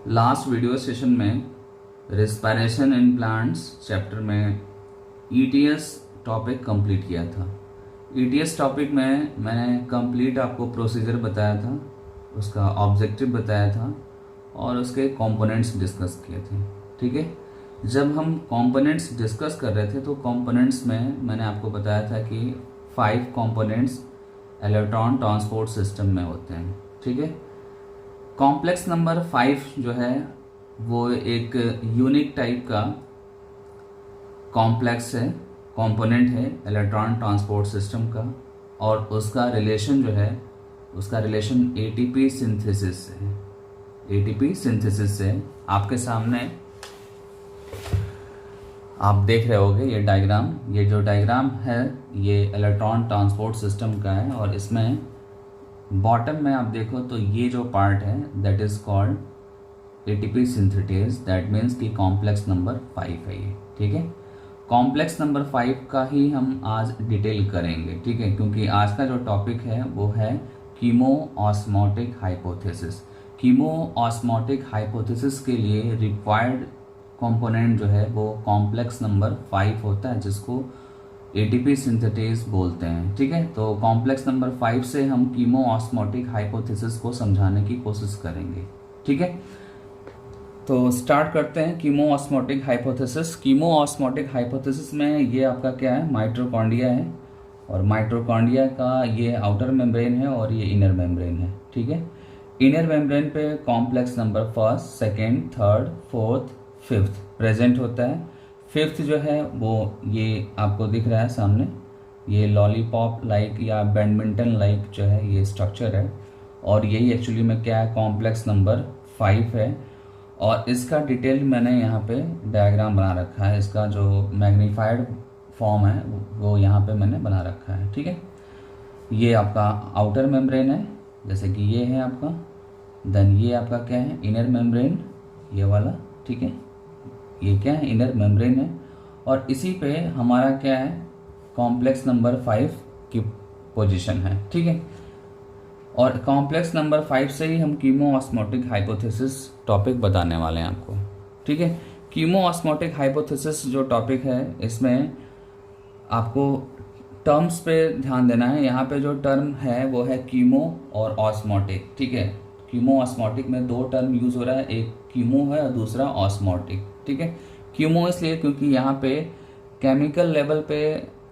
Last video session में respiration in plants chapter में ETS topic complete किया था। ईटीएस टॉपिक में मैंने कंप्लीट आपको प्रोसीजर बताया था, उसका ऑब्जेक्टिव बताया था और उसके कंपोनेंट्स डिस्कस किए थे। ठीक है, जब हम कंपोनेंट्स डिस्कस कर रहे थे तो कंपोनेंट्स में मैंने आपको बताया था कि 5 कंपोनेंट्स इलेक्ट्रॉन ट्रांसपोर्ट सिस्टम में होते हैं। ठीक है, कॉम्प्लेक्स नंबर 5 जो है वो एक यूनिक टाइप का कॉम्प्लेक्स है, कंपोनेंट है इलेक्ट्रॉन ट्रांसपोर्ट सिस्टम का, और उसका रिलेशन जो है उसका रिलेशन एटीपी सिंथेसिस से है। एटीपी सिंथेसिस से आपके सामने आप देख रहे होगे ये डायग्राम, ये जो डायग्राम है ये इलेक्ट्रॉन ट्रांसपोर्ट सिस्टम का है और इसमें बॉटम में आप देखो तो ये जो पार्ट है that is called ATP synthetase, that means कि कॉम्प्लेक्स नंबर 5 है ये। ठीक है, कॉम्प्लेक्स नंबर 5 का ही हम आज डिटेल करेंगे। ठीक है, क्योंकि आज का जो टॉपिक है वो है कीमोऑस्मोटिक हाइपोथेसिस। कीमोऑस्मोटिक हाइपोथेसिस के लिए रिक्वायर्ड कंपोनेंट जो है वो कॉम्प्लेक्स नंबर 5 होता है, जिसको एटीपी सिंथेटेज बोलते हैं। ठीक है, तो कॉम्प्लेक्स नंबर 5 से हम कीमोऑस्मोटिक हाइपोथेसिस को समझाने की कोशिश करेंगे। ठीक है, तो स्टार्ट करते हैं कीमोऑस्मोटिक हाइपोथेसिस। कीमोऑस्मोटिक हाइपोथेसिस में ये आपका क्या है, माइटोकॉन्ड्रिया है, और माइटोकॉन्ड्रिया का ये आउटर मेम्ब्रेन है और ये इनर मेम्ब्रेन है। ठीक है, इनर मेम्ब्रेन पे complex number 1st, 2nd, 3rd, 4th, 5th present होता है। 5th जो है वो ये आपको दिख रहा है सामने, ये लॉलीपॉप लाइक या बैडमिंटन लाइक जो है ये स्ट्रक्चर है, और यही एक्चुअली में क्या है, कॉम्प्लेक्स नंबर 5 है। और इसका डिटेल मैंने यहाँ पे डायग्राम बना रखा है, इसका जो मैग्नीफाइड फॉर्म है वो यहाँ पे मैंने बना रखा है। ठीक है, ये आपका आउटर मेम्ब्रेन है, जैसे कि ये है आपका, देन ये आपका क्या है, इनर मेम्ब्रेन, ये वाला। ठीक है, ये क्या है, इनर मेम्ब्रेन है, और इसी पे हमारा क्या है, कॉम्प्लेक्स नंबर 5 की पोजीशन है। ठीक है, और कॉम्प्लेक्स नंबर 5 से ही हम कीमोऑस्मोटिक हाइपोथेसिस टॉपिक बताने वाले हैं आपको। ठीक है, कीमोऑस्मोटिक हाइपोथेसिस जो टॉपिक है इसमें आपको टर्म्स पे ध्यान देना है। यहाँ पे जो टर्म है वो है कीमो और ऑस्मोटिक। ठीक है, कीमोऑस्मोटिक में 2 टर्म यूज हो रहा है, एक कीमो है और दूसरा ऑस्मोटिक। ठीक है, कीमो इसलिए क्योंकि यहाँ पे केमिकल लेवल पे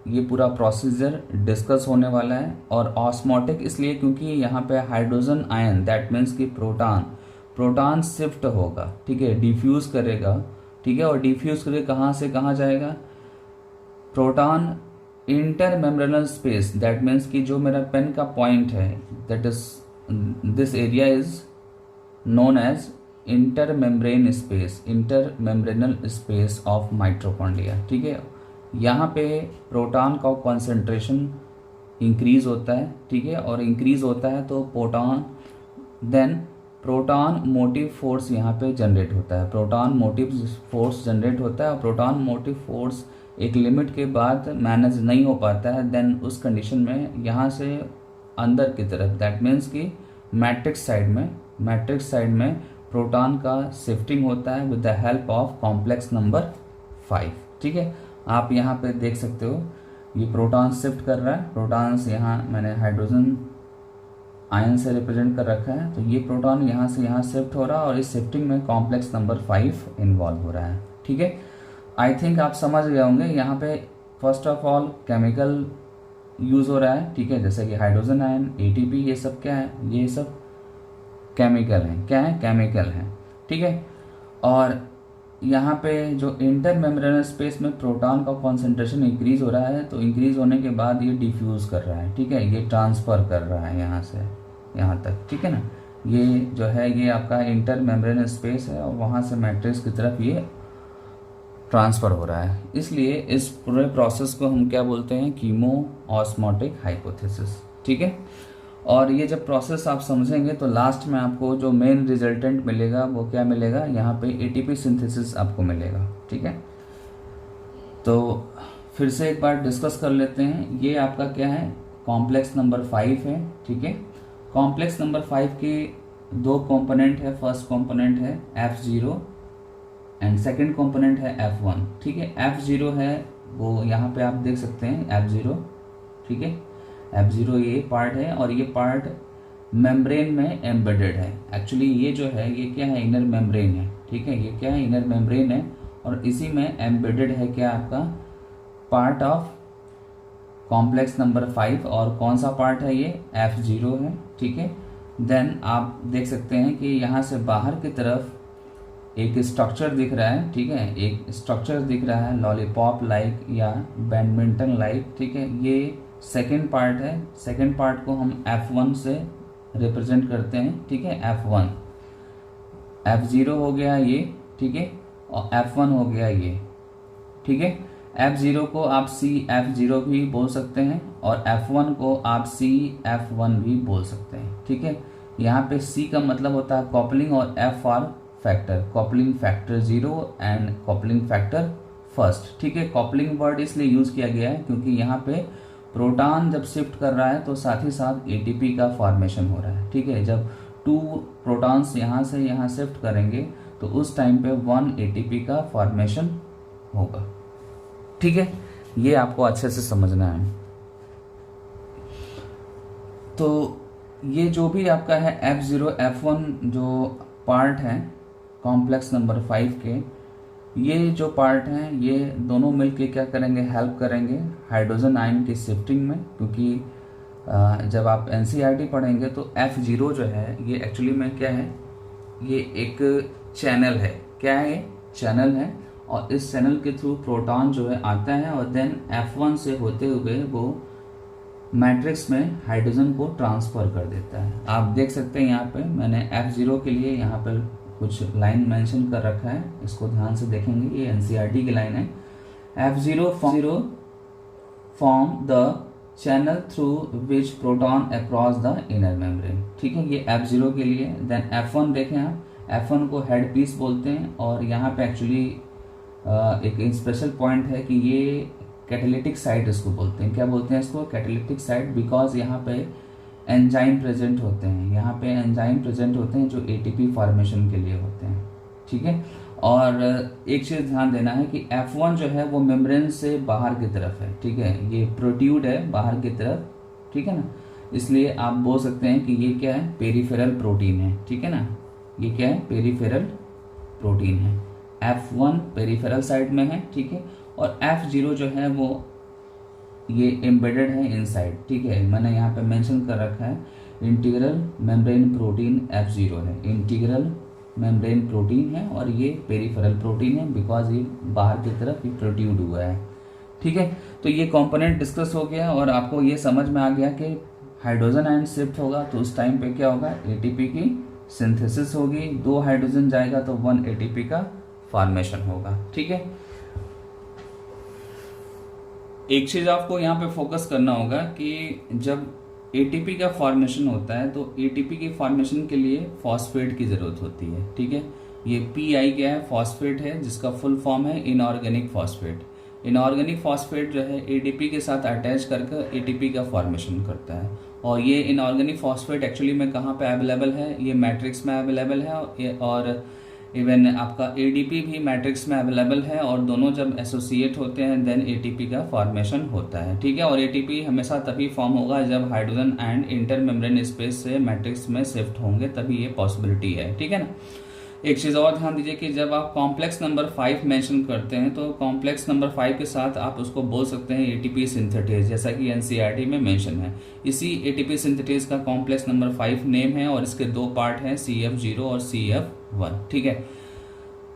ये पूरा प्रोसीजर डिस्कस होने वाला है, और ऑस्मोटिक इसलिए क्योंकि यहाँ पे हाइड्रोजन आयन, दैट मीन्स कि प्रोटॉन शिफ्ट होगा। ठीक है, डिफ्यूज करेगा। ठीक है, और डिफ्यूज करके कहाँ से कहाँ जाएगा, proton inter membranal space, that means कि जो मेरा पेन का पॉइंट है that is this area is known as inter membrane space, inter membranal space of mitochondria. ठीक है, यहाँ पे प्रोटॉन का कॉन्सेंट्रेशन इंक्रीज होता है। ठीक है, और इंक्रीज होता है तो प्रोटॉन मोटिव फोर्स यहाँ पे जनरेट होता है, प्रोटॉन मोटिव फोर्स जनरेट होता है, और प्रोटॉन मोटिव फोर्स एक लिमिट के बाद मैनेज नहीं हो पाता है, देन उस कंडीशन में यहाँ से अंदर की तरफ, दैट मीन्स कि मैट्रिक्स साइड में प्रोटॉन का शिफ्टिंग होता है with the help of complex number 5। ठीक है, आप यहाँ पे देख सकते हो ये प्रोटॉन शिफ्ट कर रहा है, प्रोटॉन्स यहाँ मैंने हाइड्रोजन आयन से रिप्रेजेंट कर रखा है, तो ये प्रोटॉन यहाँ से यहाँ शिफ्ट हो रहा है और इस शिफ्टिंग में कॉम्प्लेक्स नंबर 5 इन्वॉल्व हो रहा है। ठीक है, आई थिंक आप समझ गए होंगे। यहाँ पे first of all chemical use हो रहा है। ठीक है, जैसे कि हाइड्रोजन आयन, एटीपी, ये सब क्या है, ये सब केमिकल हैं। क्या है, केमिकल हैं। ठीक है, और यहाँ पे जो इंटर मेम्ब्रेनल स्पेस में प्रोटॉन का कॉन्सेंट्रेशन इंक्रीज हो रहा है, तो इंक्रीज होने के बाद ये डिफ्यूज कर रहा है। ठीक है, ये ट्रांसफ़र कर रहा है यहाँ से यहाँ तक। ठीक है ना, ये जो है ये आपका इंटर मेम्ब्रेनल स्पेस है और वहाँ से मैट्रिक्स की तरफ ये ट्रांसफ़र हो रहा है, इसलिए इस पूरे प्रोसेस को हम क्या बोलते हैं, कीमोऑस्मोटिक हाइपोथेसिस। ठीक है, और ये जब प्रोसेस आप समझेंगे तो लास्ट में आपको जो मेन रिजल्टेंट मिलेगा वो क्या मिलेगा, यहाँ पे एटीपी सिंथेसिस आपको मिलेगा। ठीक है, तो फिर से एक बार डिस्कस कर लेते हैं। ये आपका क्या है, कॉम्प्लेक्स नंबर 5 है। ठीक है, कॉम्प्लेक्स नंबर 5 की दो कंपोनेंट है, फर्स्ट कंपोनेंट है F0 एंड सेकंड कंपोनेंट है F1। ठीक है, F0 है वो यहाँ पे आप देख सकते हैं F0। ठीक है, F0 ये पार्ट है और ये पार्ट मेम्ब्रेन में एम्बेडेड है। एक्चुअली ये जो है ये क्या है, इनर मेम्ब्रेन है। ठीक है, ये क्या है, इनर मेम्ब्रेन है और इसी में एम्बेडेड है क्या, आपका पार्ट ऑफ कॉम्प्लेक्स नंबर 5। और कौन सा पार्ट है, ये F0 है। ठीक है, देन आप देख सकते हैं कि यहाँ से बाहर की तरफ एक स्ट्रक्चर दिख रहा है। ठीक है, एक स्ट्रक्चर दिख रहा है लॉलीपॉप लाइक या बैडमिंटन लाइक। ठीक है, ये सेकेंड पार्ट है। सेकेंड पार्ट को हम F1 से रिप्रेजेंट करते हैं। ठीक है, F1, F0 हो गया ये। ठीक है, और F1 हो गया ये। ठीक है, F0 को आप CF0 भी बोल सकते हैं और F1 को आप CF1 भी बोल सकते हैं। ठीक है, यहाँ पे C का मतलब होता है कॉपलिंग और F for factor, coupling factor 0 and coupling factor first. ठीक है, कॉपलिंग वर्ड इसलिए यूज किया गया है क्योंकि यहाँ पे प्रोटॉन जब शिफ्ट कर रहा है तो साथ ही साथ ATP का फॉर्मेशन हो रहा है। ठीक है, जब 2 प्रोटॉन्स यहाँ से यहाँ शिफ्ट करेंगे तो उस टाइम पे 1 ATP का फॉर्मेशन होगा। ठीक है, ये आपको अच्छे से समझना है। तो ये जो भी आपका है F0 F1 जो पार्ट है कॉम्प्लेक्स नंबर 5 के, ये जो पार्ट हैं ये दोनों मिलके क्या करेंगे, हेल्प करेंगे हाइड्रोजन आयन की शिफ्टिंग में। क्योंकि जब आप NCERT पढ़ेंगे तो F0 जो है ये एक्चुअली में क्या है, ये एक चैनल है। क्या है, चैनल है और इस चैनल के थ्रू प्रोटॉन जो है आता है और देन F1 से होते हुए वो मैट्रिक्स में हाइड्रोजन को ट्रांसफर कर देता है। आप देख सकते हैं यहाँ पे मैंने F0 के लिए यहाँ पर कुछ लाइन मेंशन कर रखा है, इसको ध्यान से देखेंगे, ये NCERT की लाइन है। F0 form the channel through which proton across the inner membrane. ठीक है, ये F0 के लिए। देन F1 देखें आप, F1 को हेड पीस बोलते हैं और यहाँ पे एक्चुअली एक स्पेशल पॉइंट है कि ये कैटालिटिक साइट इसको बोलते हैं। क्या बोलते हैं इसको, कैटालिटिक साइट, बिकॉज यहाँ पे एंजाइम प्रेजेंट होते हैं। यहाँ पे एंजाइम प्रेजेंट होते हैं जो ATP फॉर्मेशन के लिए होते हैं। ठीक है, और एक चीज़ ध्यान देना है कि F1 जो है वो मेम्ब्रेन से बाहर की तरफ है। ठीक है, ये प्रोट्यूड है बाहर की तरफ। ठीक है ना, इसलिए आप बोल सकते हैं कि ये क्या है, पेरिफेरल प्रोटीन है। ठीक है ना, ये क्या है, पेरिफेरल प्रोटीन है। F1 पेरिफेरल साइड में है। ठीक है, और F0 जो है वो ये एम्बेडेड है इनसाइड। ठीक है, मैंने यहाँ पे मेंशन कर रखा है इंटीग्रल मेम्ब्रेन प्रोटीन F0 है, इंटीग्रल मेम्ब्रेन प्रोटीन है और ये पेरिफेरल प्रोटीन है बिकॉज ये बाहर की तरफ ये प्रोट्यूड हुआ है। ठीक है, तो ये कंपोनेंट डिस्कस हो गया और आपको ये समझ में आ गया कि हाइड्रोजन आयन शिफ्ट होगा तो उस टाइम पे क्या होगा, ATP की सिंथेसिस होगी, 2 हाइड्रोजन जाएगा तो 1 ATP का फॉर्मेशन होगा। ठीक है, एक चीज आपको यहाँ पे फोकस करना होगा कि जब ATP का फॉर्मेशन होता है तो ATP की फॉर्मेशन के लिए फॉस्फेट की जरूरत होती है। ठीक है, ये PI क्या है, फॉस्फेट है जिसका फुल फॉर्म है इनऑर्गेनिक फॉस्फेट। इनऑर्गेनिक फॉस्फेट जो है ATP के साथ अटैच करके ATP का फॉर्मेशन करता है और ये इनऑर्गेनिक फॉस्फेट एक्चुअली में कहाँ पे अवेलेबल है, ये मैट्रिक्स में अवेलेबल है और इवन आपका ADP भी मैट्रिक्स में अवेलेबल है और दोनों जब एसोसिएट होते हैं देन ATP का फॉर्मेशन होता है। ठीक है, और ATP हमेशा तभी फॉर्म होगा जब hydrogen and inter membrane space से मैट्रिक्स में शिफ्ट होंगे, तभी ये पॉसिबिलिटी है। ठीक है ना, एक चीज़ और ध्यान दीजिए कि जब आप कॉम्प्लेक्स नंबर 5 मेंशन करते हैं तो कॉम्प्लेक्स नंबर 5 के साथ आप उसको बोल सकते हैं ATP सिंथेटेज, जैसा कि NCERT में मेंशन है। इसी ATP सिंथेटेज का कॉम्प्लेक्स नंबर 5 नेम है और इसके 2 पार्ट हैं, CF0 और CF1। ठीक है,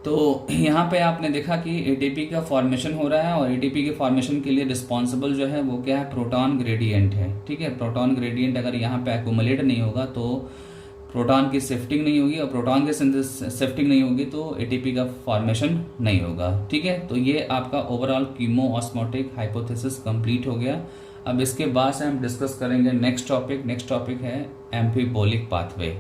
तो यहाँ पे आपने देखा कि ATP का फॉर्मेशन हो रहा है और ATP के फॉर्मेशन के लिए रिस्पॉन्सिबल जो है वो क्या है, प्रोटॉन ग्रेडियंट है। ठीक है, प्रोटॉन ग्रेडियंट अगर यहाँ पे एक्यूमुलेट नहीं होगा तो प्रोटॉन की शिफ्टिंग नहीं होगी और प्रोटॉन की शिफ्टिंग नहीं होगी तो ATP का फॉर्मेशन नहीं होगा। ठीक है, तो ये आपका overall chemo osmotic hypothesis complete हो गया। अब इसके बाद से हम डिस्कस करेंगे नेक्स्ट टॉपिक है एम्फीबोलिक पाथवे।